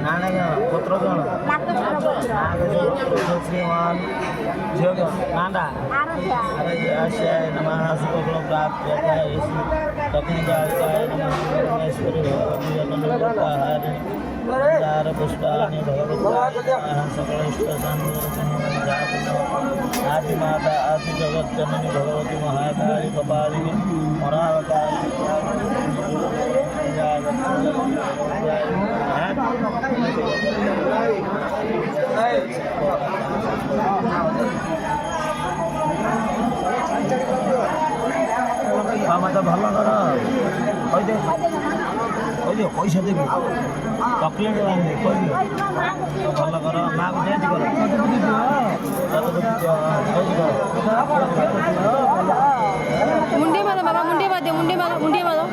नाना पुत्र कौन श्रीमान झील नाना आराध्याय नमः शुभफल प्राप्त दक्षिणकाय नमः पुष्पाणि सकल आदि माता आदि जगत जननी भगवती महाकाली कपालिनी मरावतारी मत भल कर पैसा देवी चॉकलेट कह भल कर माँ को चेंज कर मुंडे मारो बाबा मुंडे मार दे मुंडे मारो